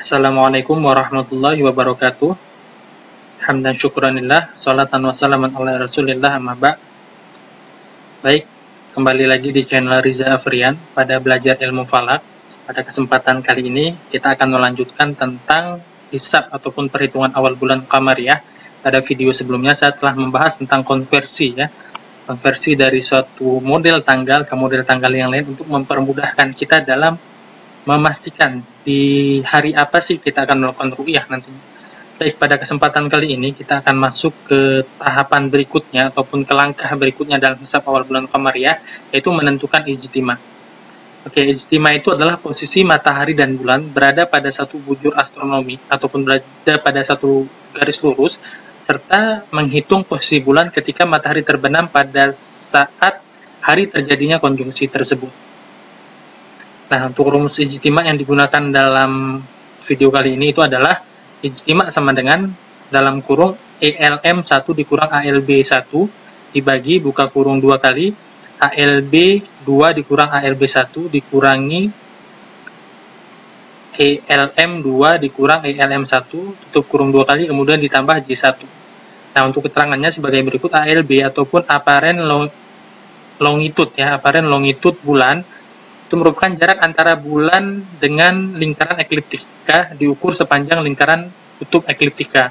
Assalamualaikum warahmatullahi wabarakatuh. Hamdan syukranillah, salatan wassalaman ala rasulillah, amma ba'. Baik, kembali lagi di channel Riza Afrian pada belajar ilmu falak. Pada kesempatan kali ini kita akan melanjutkan tentang hisab ataupun perhitungan awal bulan Qamariyah. Pada video sebelumnya saya telah membahas tentang konversi ya. Konversi dari suatu model tanggal ke model tanggal yang lain untuk mempermudahkan kita dalam memastikan di hari apa sih kita akan melakukan ru'yah nantinya. Baik, pada kesempatan kali ini kita akan masuk ke tahapan berikutnya ataupun ke langkah berikutnya dalam hisab awal bulan Qamariyah, yaitu menentukan ijtima. Oke, ijtima itu adalah posisi matahari dan bulan berada pada satu bujur astronomi ataupun berada pada satu garis lurus, serta menghitung posisi bulan ketika matahari terbenam pada saat hari terjadinya konjungsi tersebut. Nah, untuk rumus ijtima yang digunakan dalam video kali ini itu adalah ijtima sama dengan dalam kurung ELM 1 dikurang ALB 1 dibagi buka kurung 2 kali ALB 2 dikurang ALB 1 dikurangi ELM 2 dikurang ELM 1 tutup kurung 2 kali kemudian ditambah J1. Nah, untuk keterangannya sebagai berikut. ALB ataupun apparent longitude ya, apparent longitude bulan itu merupakan jarak antara bulan dengan lingkaran ekliptika diukur sepanjang lingkaran kutub ekliptika.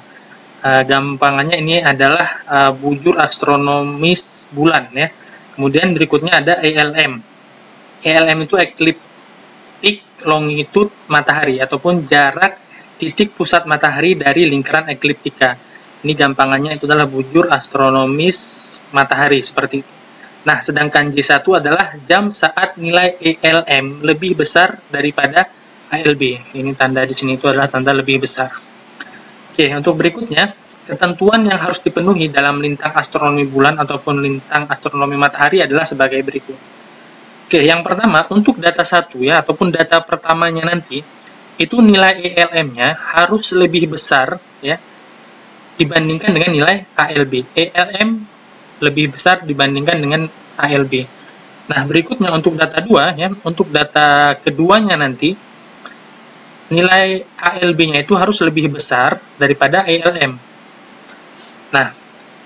Gampangannya ini adalah bujur astronomis bulan ya. Kemudian berikutnya ada ELM. ELM itu ekliptik longitude matahari ataupun jarak titik pusat matahari dari lingkaran ekliptika. Ini gampangannya itu adalah bujur astronomis matahari seperti itu. Nah, sedangkan J1 adalah jam saat nilai ELM lebih besar daripada ALB. Ini tanda di sini itu adalah tanda lebih besar. Oke, untuk berikutnya, ketentuan yang harus dipenuhi dalam lintang astronomi bulan ataupun lintang astronomi matahari adalah sebagai berikut. Oke, yang pertama, untuk data 1 ya, ataupun data pertamanya nanti, itu nilai ELM-nya harus lebih besar ya dibandingkan dengan nilai ALB. ELM lebih besar dibandingkan dengan ALB. Nah, berikutnya untuk data 2 ya, untuk data keduanya nanti nilai ALB-nya itu harus lebih besar daripada ELM. Nah,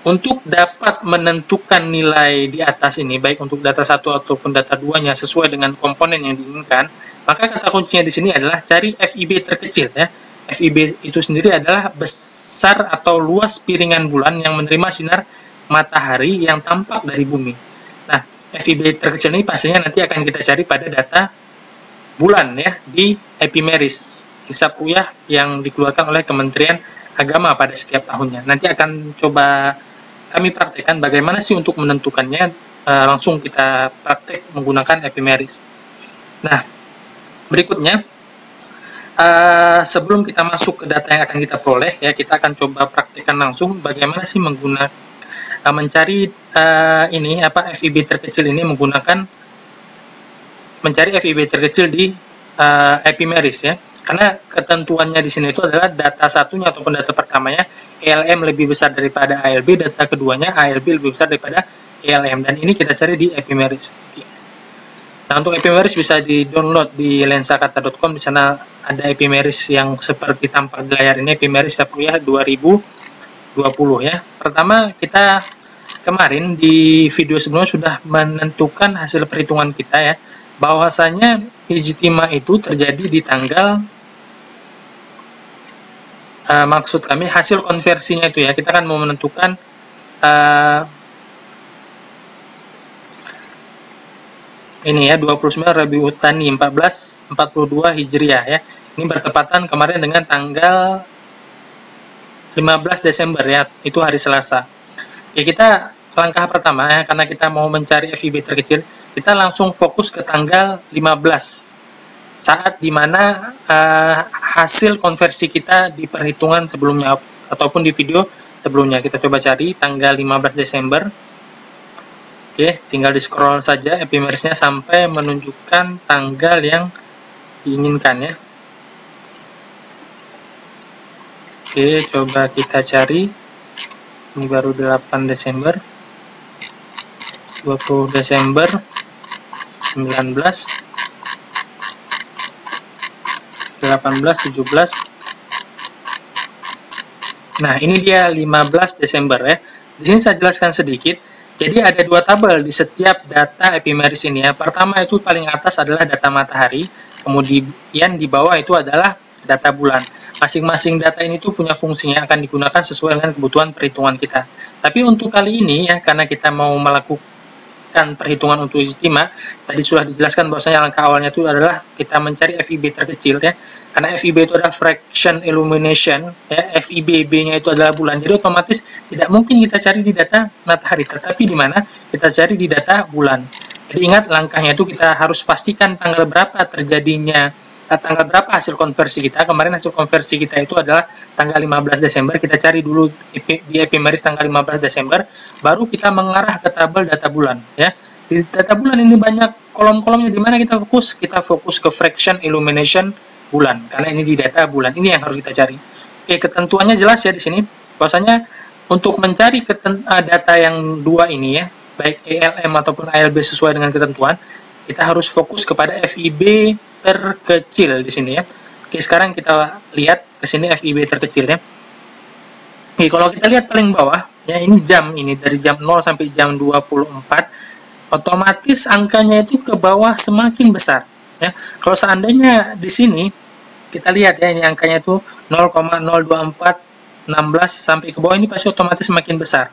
untuk dapat menentukan nilai di atas ini baik untuk data 1 ataupun data 2-nya sesuai dengan komponen yang diinginkan, maka kata kuncinya di sini adalah cari FIB terkecil ya. FIB itu sendiri adalah besar atau luas piringan bulan yang menerima sinar matahari yang tampak dari bumi. Nah, FIB terkecil ini pastinya nanti akan kita cari pada data bulan ya di epimeris, hisab ru'yah yang dikeluarkan oleh Kementerian Agama pada setiap tahunnya. Nanti akan coba kami praktekkan bagaimana sih untuk menentukannya, langsung kita praktek menggunakan epimeris. Nah, berikutnya sebelum kita masuk ke data yang akan kita peroleh ya, kita akan coba praktekkan langsung bagaimana sih mencari FIB terkecil ini menggunakan mencari FIB terkecil di epimeris ya. Karena ketentuannya di sini itu adalah data satunya ataupun data pertamanya ELM lebih besar daripada ALB, data keduanya ALB lebih besar daripada ELM, dan ini kita cari di epimeris. Nah, untuk epimeris bisa di-download di lensakata.com. Di sana ada epimeris yang seperti tampak di layar ini, epimeris hisab ru'yah 2020 ya. Pertama, kita kemarin di video sebelumnya sudah menentukan hasil perhitungan kita ya, bahwasanya ijtima itu terjadi di tanggal maksud kami hasil konversinya itu ya, kita kan mau menentukan ini ya 29 Rabiul Tsani 1442 Hijriah ya. Ini bertepatan kemarin dengan tanggal 15 Desember ya, itu hari Selasa. Ya, kita langkah pertama ya, karena kita mau mencari FIB terkecil, kita langsung fokus ke tanggal 15, saat dimana hasil konversi kita di perhitungan sebelumnya ataupun di video sebelumnya. Kita coba cari tanggal 15 Desember. Oke, tinggal di scroll saja epimerisnya sampai menunjukkan tanggal yang diinginkan ya. Oke, coba kita cari. Ini baru 8 Desember, 20 Desember, 19, 18, 18, 17. Nah, ini dia 15 Desember ya. Di sini saya jelaskan sedikit. Jadi ada dua tabel di setiap data epimeris ini ya. Pertama itu paling atas adalah data matahari, kemudian di bawah itu adalah data bulan. Masing-masing data ini tuh punya fungsinya, akan digunakan sesuai dengan kebutuhan perhitungan kita. Tapi untuk kali ini ya, karena kita mau melakukan perhitungan untuk istimewa, tadi sudah dijelaskan bahwasanya langkah awalnya itu adalah kita mencari FIB terkecil ya. Karena FIB itu adalah fraction illumination ya, FIB B-nya itu adalah bulan. Jadi otomatis tidak mungkin kita cari di data matahari, tetapi di mana kita cari di data bulan. Jadi ingat langkahnya itu kita harus pastikan tanggal berapa terjadinya, tanggal berapa hasil konversi kita. Kemarin hasil konversi kita itu adalah tanggal 15 Desember. Kita cari dulu di epimeris tanggal 15 Desember, baru kita mengarah ke tabel data bulan ya. Di data bulan ini banyak kolom-kolomnya, di mana kita fokus? Kita fokus ke fraction illumination bulan, karena ini di data bulan. Ini yang harus kita cari. Oke, ketentuannya jelas ya di sini. Bahwasanya untuk mencari data yang dua ini ya, baik ELM ataupun ALB sesuai dengan ketentuan, kita harus fokus kepada FIB terkecil di sini ya. Oke, sekarang kita lihat ke sini FIB terkecil ya. Oke, kalau kita lihat paling bawah ya, ini jam, ini dari jam 0 sampai jam 24, otomatis angkanya itu ke bawah semakin besar ya. Kalau seandainya di sini kita lihat ya, ini angkanya itu 0,02416 sampai ke bawah, ini pasti otomatis semakin besar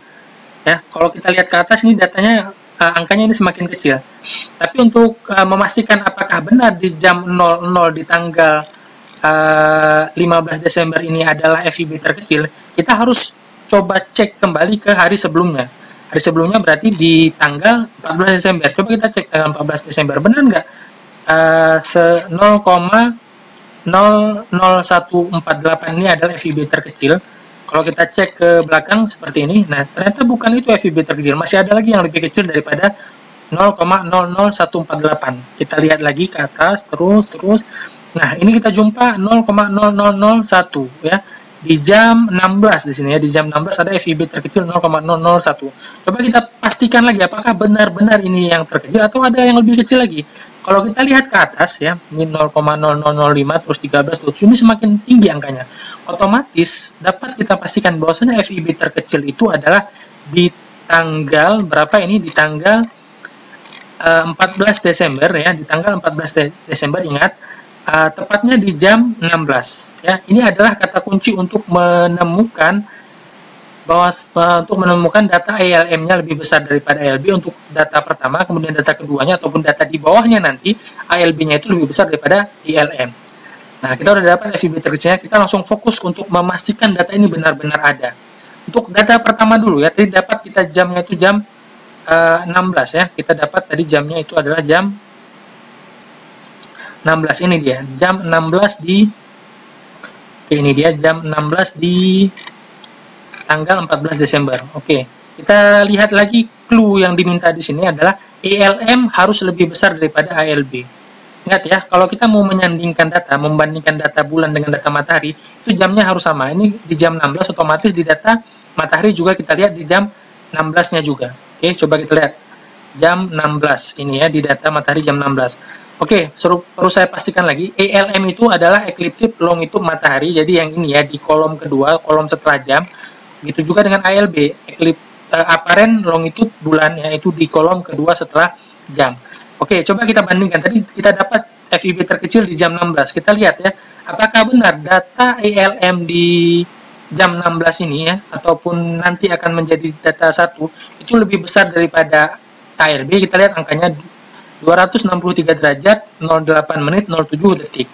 ya. Kalau kita lihat ke atas ini datanya angkanya ini semakin kecil. Tapi untuk memastikan apakah benar di jam 00 di tanggal 15 Desember ini adalah FIB terkecil, kita harus coba cek kembali ke hari sebelumnya. Hari sebelumnya berarti di tanggal 14 Desember. Coba kita cek tanggal 14 Desember, benar nggak 0,00148 ini adalah FIB terkecil. Kalau kita cek ke belakang seperti ini, nah ternyata bukan itu FIB terkecil, masih ada lagi yang lebih kecil daripada 0,00148. Kita lihat lagi ke atas, terus. Nah, ini kita jumpa 0,0001 ya. Di jam 16 di sini ya, di jam 16 ada FIB terkecil 0,001. Coba kita pastikan lagi apakah benar-benar ini yang terkecil atau ada yang lebih kecil lagi. Kalau kita lihat ke atas ya, ini 0,0005 terus 13 terus ini semakin tinggi angkanya. Otomatis dapat kita pastikan bahwasanya FIB terkecil itu adalah di tanggal berapa ini? Di tanggal 14 Desember ya, di tanggal 14 Desember ingat. Tepatnya di jam 16 ya. Ini adalah kata kunci untuk menemukan data ELM-nya lebih besar daripada ALB untuk data pertama, kemudian data keduanya ataupun data di bawahnya nanti ALB-nya itu lebih besar daripada ELM. Nah, kita udah dapat FIB terkecilnya, kita langsung fokus untuk memastikan data ini benar-benar ada. Untuk data pertama dulu ya, tadi dapat kita jamnya itu jam 16 ya. Kita dapat tadi jamnya itu adalah jam 16, ini dia jam 16 di ini dia jam 16 di tanggal 14 Desember. Oke, kita lihat lagi clue yang diminta di sini adalah ELM harus lebih besar daripada ALB. Ingat ya, kalau kita mau menyandingkan data, membandingkan data bulan dengan data matahari, itu jamnya harus sama. Ini di jam 16, otomatis di data matahari juga kita lihat di jam 16-nya juga. Oke, coba kita lihat jam 16 ini ya, di data matahari jam 16. Oke, perlu saya pastikan lagi, ELM itu adalah ecliptic longitude matahari, jadi yang ini ya, di kolom kedua, kolom setelah jam. Gitu juga dengan ALB, apparent longitude bulan, yaitu di kolom kedua setelah jam. Oke, coba kita bandingkan, tadi kita dapat FIB terkecil di jam 16, kita lihat ya, apakah benar data ELM di jam 16 ini ya, ataupun nanti akan menjadi data 1, itu lebih besar daripada ALB. Kita lihat angkanya 263 derajat, 08 menit, 07 detik.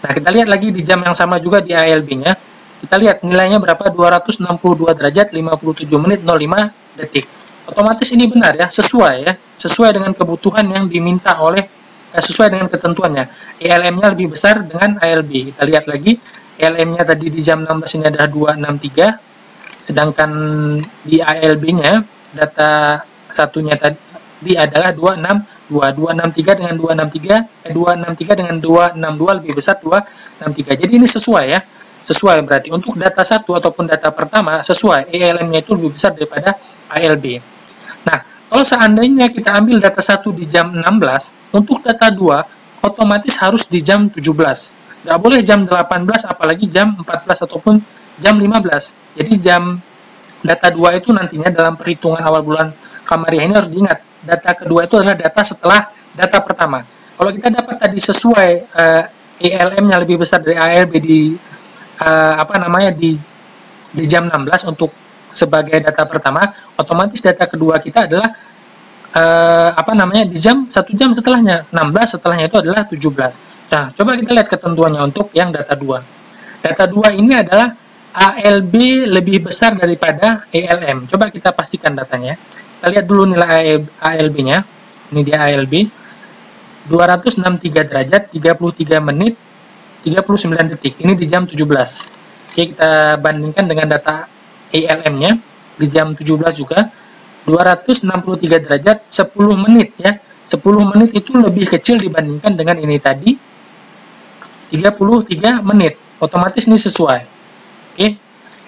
Nah, kita lihat lagi di jam yang sama juga di ALB-nya. Kita lihat nilainya berapa? 262 derajat, 57 menit, 05 detik. Otomatis ini benar ya, sesuai dengan kebutuhan yang diminta oleh, sesuai dengan ketentuannya. ELM-nya lebih besar dengan ALB. Kita lihat lagi, ELM-nya tadi di jam 16 ini adalah 263, sedangkan di ALB-nya, data satunya tadi adalah 263 dengan 263 dengan 262 lebih besar 263. Jadi ini sesuai ya. Sesuai berarti untuk data 1 ataupun data pertama sesuai, ELM-nya itu lebih besar daripada ALB. Nah, kalau seandainya kita ambil data 1 di jam 16, untuk data 2 otomatis harus di jam 17. Nggak boleh jam 18, apalagi jam 14 ataupun jam 15. Jadi data 2 itu nantinya dalam perhitungan awal bulan Kamariah ini harus diingat, data kedua itu adalah data setelah data pertama. Kalau kita dapat tadi sesuai ELM-nya lebih besar dari ALB di di jam 16 untuk sebagai data pertama, otomatis data kedua kita adalah di jam 1 jam setelahnya, 16 setelahnya itu adalah 17. Nah, coba kita lihat ketentuannya untuk yang data 2. Data 2 ini adalah ALB lebih besar daripada ELM. Coba kita pastikan datanya. Kita lihat dulu nilai ALB-nya. Ini dia ALB. 263 derajat, 33 menit, 39 detik. Ini di jam 17. Oke, kita bandingkan dengan data ELM-nya di jam 17 juga. 263 derajat, 10 menit ya. 10 menit itu lebih kecil dibandingkan dengan ini tadi 33 menit. Otomatis ini sesuai. Oke.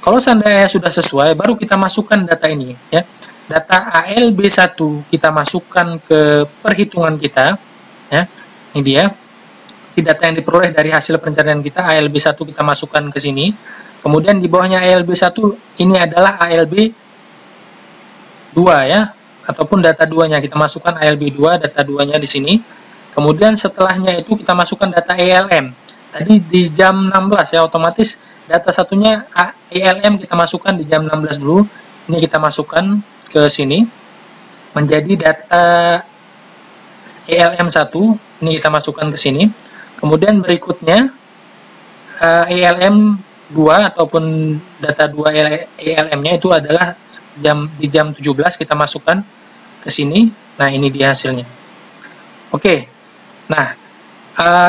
Kalau seandainya sudah sesuai, baru kita masukkan data ini ya. Data ALB1 kita masukkan ke perhitungan kita ya. Ini dia. Si data yang diperoleh dari hasil pencarian kita, ALB1 kita masukkan ke sini. Kemudian di bawahnya ALB1 ini adalah ALB2 ya, ataupun data 2-nya kita masukkan ALB2, data 2-nya di sini. Kemudian setelahnya itu kita masukkan data ELM. Tadi di jam 16 ya, otomatis data satunya ELM kita masukkan di jam 16 dulu. Ini kita masukkan ke sini menjadi data ELM1. Ini kita masukkan ke sini. Kemudian berikutnya ELM2 ataupun data 2 ELM-nya itu adalah di jam 17 kita masukkan ke sini. Nah, ini dia hasilnya. Oke. Nah,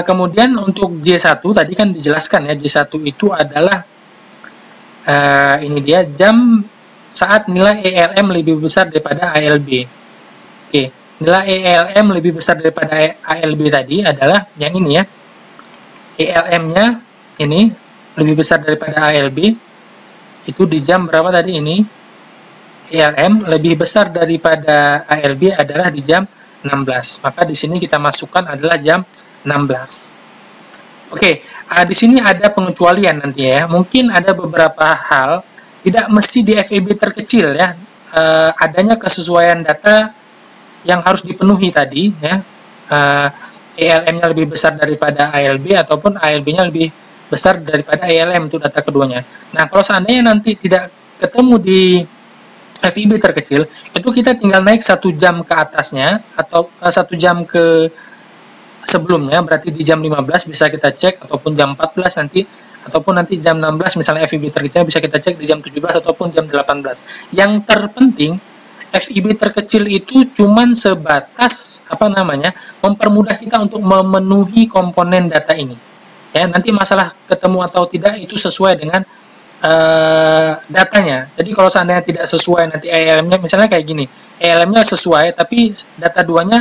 kemudian untuk J1 tadi kan dijelaskan ya, J1 itu adalah ini dia jam saat nilai ELM lebih besar daripada ALB. Oke, nilai ELM lebih besar daripada ALB tadi adalah yang ini ya. ELM-nya ini lebih besar daripada ALB. Itu di jam berapa tadi ini? ELM lebih besar daripada ALB adalah di jam 16. Maka di sini kita masukkan adalah jam 16. Oke, di sini ada pengecualian nanti ya. Mungkin ada beberapa hal tidak mesti di FEB terkecil ya. Adanya kesesuaian data yang harus dipenuhi tadi ya. ELM-nya lebih besar daripada ALB ataupun ALB-nya lebih besar daripada ELM, itu data keduanya. Nah, kalau seandainya nanti tidak ketemu di FEB terkecil, itu kita tinggal naik 1 jam ke atasnya atau 1 jam ke sebelumnya, berarti di jam 15 bisa kita cek, ataupun jam 14 nanti, ataupun nanti jam 16 misalnya FEB terkecil bisa kita cek di jam 17 ataupun jam 18. Yang terpenting FEB terkecil itu cuman sebatas mempermudah kita untuk memenuhi komponen data ini. Ya, nanti masalah ketemu atau tidak itu sesuai dengan datanya. Jadi kalau seandainya tidak sesuai nanti ELM-nya misalnya kayak gini. ELM-nya sesuai tapi data 2-nya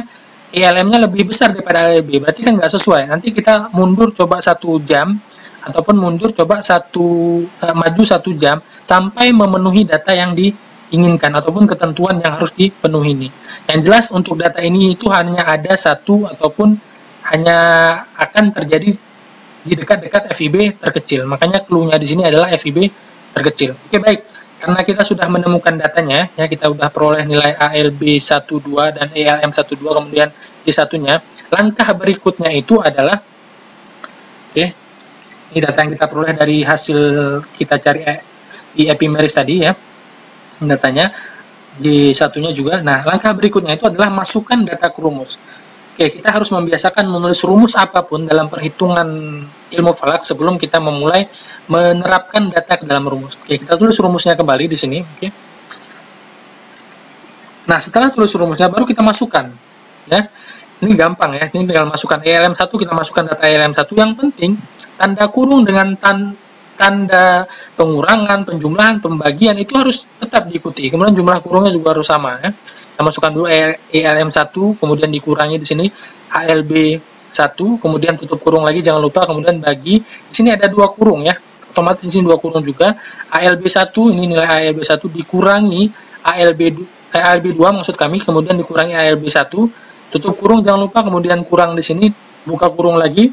ELM-nya lebih besar daripada ALB. Berarti kan nggak sesuai. Nanti kita mundur coba 1 jam ataupun mundur coba maju 1 jam sampai memenuhi data yang diinginkan ataupun ketentuan yang harus dipenuhi ini. Yang jelas untuk data ini itu hanya ada satu ataupun hanya akan terjadi di dekat-dekat FEB terkecil. Makanya clue-nya di sini adalah FEB terkecil. Oke, baik. Karena kita sudah menemukan datanya, ya kita sudah peroleh nilai ALB12 dan ELM12 kemudian J1-nya. Langkah berikutnya itu adalah ini data yang kita peroleh dari hasil kita cari di Epimeris tadi ya. Datanya J1-nya juga. Nah, langkah berikutnya itu adalah masukkan data ke rumus. Oke, kita harus membiasakan menulis rumus apapun dalam perhitungan ilmu falak sebelum kita memulai menerapkan data ke dalam rumus. Oke, kita tulis rumusnya kembali di sini. Oke. Nah, setelah tulis rumusnya baru kita masukkan. Ya, ini gampang ya. Ini tinggal masukkan ELM1, kita masukkan data ELM1. Yang penting tanda kurung dengan tanda pengurangan, penjumlahan, pembagian itu harus tetap diikuti. Kemudian jumlah kurungnya juga harus sama ya. Kita masukkan dulu ELM1, kemudian dikurangi di sini ALB1, kemudian tutup kurung lagi, jangan lupa, kemudian bagi. Di sini ada 2 kurung ya. Otomatis di sini 2 kurung juga. ALB1 ini nilai ALB1 dikurangi ALB2 maksud kami, kemudian dikurangi ALB1, tutup kurung jangan lupa, kemudian kurang di sini buka kurung lagi,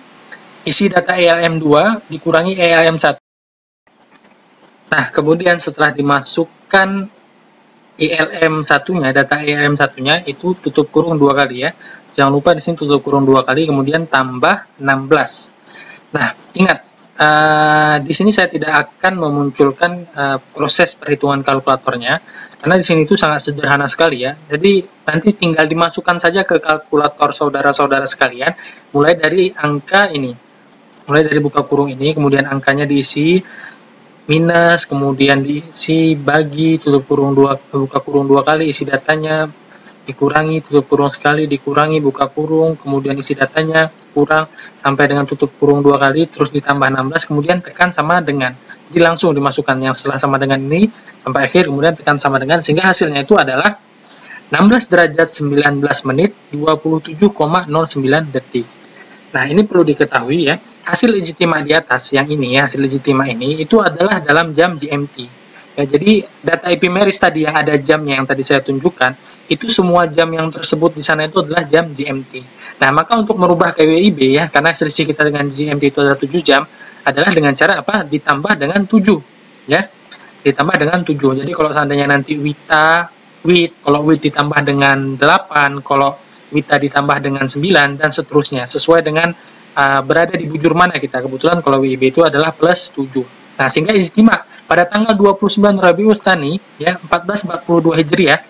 isi data ELM2 dikurangi ELM1. Nah, kemudian setelah dimasukkan ELM1-nya, data ELM1-nya itu tutup kurung 2 kali ya. Jangan lupa di sini tutup kurung 2 kali, kemudian tambah 16. Nah, ingat, di sini saya tidak akan memunculkan proses perhitungan kalkulatornya, karena di sini itu sangat sederhana sekali ya. Jadi nanti tinggal dimasukkan saja ke kalkulator saudara-saudara sekalian, mulai dari angka ini, mulai dari buka kurung ini, kemudian angkanya diisi, minus, kemudian diisi, bagi, tutup kurung 2, buka kurung 2 kali, isi datanya, dikurangi, tutup kurung sekali, dikurangi, buka kurung, kemudian isi datanya, kurang, sampai dengan tutup kurung 2 kali, terus ditambah 16, kemudian tekan sama dengan. Jadi langsung dimasukkan yang setelah sama dengan ini, sampai akhir, kemudian tekan sama dengan, sehingga hasilnya itu adalah 16 derajat 19 menit 27,09 detik. Nah, ini perlu diketahui ya, hasil ijtima di atas yang ini ya, hasil ijtima ini itu adalah dalam jam GMT. Ya, jadi data epimeris tadi yang ada jamnya yang tadi saya tunjukkan, itu semua jam yang tersebut di sana itu adalah jam GMT. Nah, maka untuk merubah ke WIB ya, karena selisih kita dengan GMT itu adalah 7 jam, adalah dengan cara apa? Ditambah dengan 7 ya. Ditambah dengan 7. Jadi kalau seandainya nanti kalau WIT ditambah dengan 8, kalau WITA ditambah dengan 9 dan seterusnya, sesuai dengan berada di bujur mana kita. Kebetulan kalau WIB itu adalah plus 7. Nah, sehingga ijtima pada tanggal 29 Rabiul Tsani ya 1442 Hijriah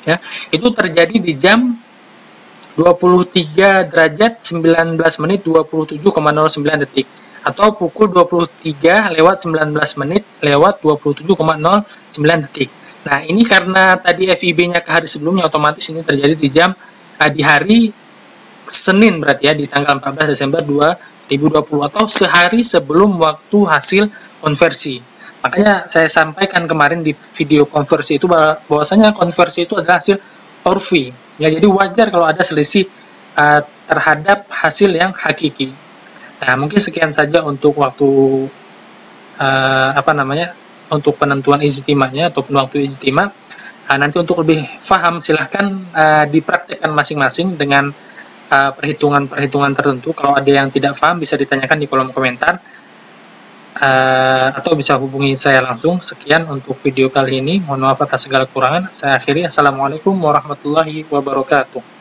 ya, itu terjadi di jam 23 derajat 19 menit 27,09 detik atau pukul 23 lewat 19 menit lewat 27,09 detik. Nah, ini karena tadi FIB-nya ke hari sebelumnya, otomatis ini terjadi di jam di hari Senin, berarti ya, di tanggal 14 Desember 2020 atau sehari sebelum waktu hasil konversi. Makanya saya sampaikan kemarin di video konversi itu bahwasanya konversi itu adalah hasil urfi. Ya, jadi wajar kalau ada selisih terhadap hasil yang hakiki. Nah, mungkin sekian saja untuk waktu untuk penentuan ijtimanya ataupun waktu ijtima. Nanti untuk lebih paham silahkan dipraktikkan masing-masing dengan perhitungan-perhitungan tertentu. Kalau ada yang tidak paham bisa ditanyakan di kolom komentar atau bisa hubungi saya langsung. Sekian untuk video kali ini. Mohon maaf atas segala kekurangan. Saya akhiri. Assalamualaikum warahmatullahi wabarakatuh.